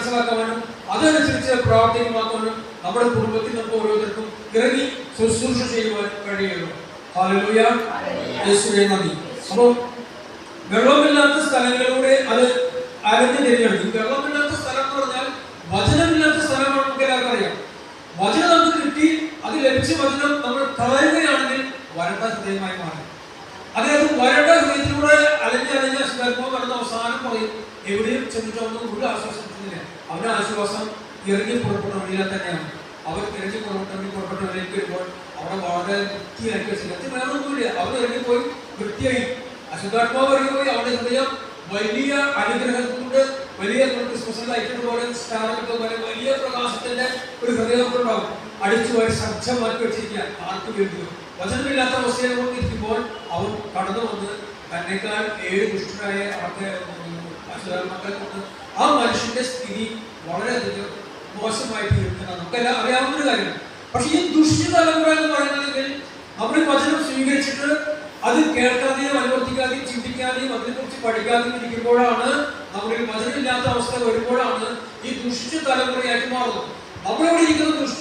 മനസ്സിലാക്കാനും അതനുസരിച്ച് പ്രാവർത്തികമാക്കാനും നമ്മുടെ കുടുംബത്തിൽ നമുക്ക് ഓരോരുത്തർക്കും ഇറങ്ങി ശുശ്രൂഷ ചെയ്യുവാൻ കഴിയുള്ളൂ. ഹല്ലേലൂയ, യേശുവേ നന്ദി. അപ്പോൾ വെള്ളമില്ലാത്ത സ്ഥലങ്ങളിലൂടെ അത് അലഞ്ഞു തിരിഞ്ഞെടുക്കും. വെള്ളമില്ലാത്ത സ്ഥലം എന്ന് പറഞ്ഞാൽ വചനമില്ലാത്ത സ്ഥലമാണ്. നമുക്ക് എല്ലാവർക്കും അറിയാം. വചനം നമുക്ക് കിട്ടി, അത് ലഭിച്ച വചനം നമ്മൾ കളയുകയാണെങ്കിൽ വരണ്ട ഹൃദയമായി മാറും. അദ്ദേഹം വരണ്ട ഹൃദയത്തിലൂടെ അലഞ്ഞ് സ്ഥലമോ കടന്ന അവസാനം പറയും, എവിടെയും ചെന്നിട്ടൊന്നും ഒരു ആശ്വാസം കിട്ടുന്നില്ല. അവരുടെ ആശ്വാസം ഇറങ്ങി പുറപ്പെട്ട വഴിയിൽ തന്നെയാണ്. അവർ ഇറങ്ങി പുറപ്പെട്ട വഴിയിലേക്ക് വരുമ്പോൾ അവിടെ വളരെ വൃത്തിയാക്കി വെച്ചില്ല. അത് വേറെ ഒന്നുമില്ല. അവർ ഇറങ്ങിപ്പോയി വൃത്തിയായി, അശുദ്ധാത്മാവ് ഇറങ്ങിപ്പോയി. അവരുടെ ഹൃദയം വലിയ അനുഗ്രഹത്തിന്റെ വലിയ ക്രിസ്മസ് ലൈറ്റിന് പോലെ സ്റ്റാറൊക്കെ പോലെ വലിയ പ്രകാശത്തിന്റെ ഒരു ഹൃദയത്തിലുണ്ടാവും. അടിച്ചു വാരി സജ്ജമാക്കി വെച്ചിരിക്കുക. ആർക്ക് വേണ്ടിയോ വചനമില്ലാത്ത അവസ്ഥയെ നമുക്ക് ഇരിക്കുമ്പോൾ അവൻ കടന്നു വന്ന് തന്നെക്കാൾ 7 ദുഷ്ടരായ അവരുടെ അശുദ്ധാത്മാക്കളെ കൊണ്ട് ആ മനുഷ്യന്റെ സ്ഥിതി വളരെയധികം മോശമായിട്ട് തീർക്കുന്നത് നമുക്കെല്ലാം അറിയാവുന്ന ഒരു കാര്യമാണ്. പക്ഷെ ഈ ദുഷ്ട തലമുറ എന്ന് പറയുന്നതെങ്കിൽ നമ്മൾ വചനം സ്വീകരിച്ചിട്ട് അത് കേൾക്കാതെയും അനുവർത്തിക്കാതെയും ചിന്തിക്കാതെയും അതിനെക്കുറിച്ച് പഠിക്കാതെയും ഇരിക്കുമ്പോഴാണ് നമ്മളിൽ വചനമില്ലാത്ത അവസ്ഥ വരുമ്പോഴാണ് ഈ ദുഷ്ട തലമുറയായിട്ട് മാറുന്നത്. നമ്മളിവിടെ ഇരിക്കുന്ന ദുഷ്ട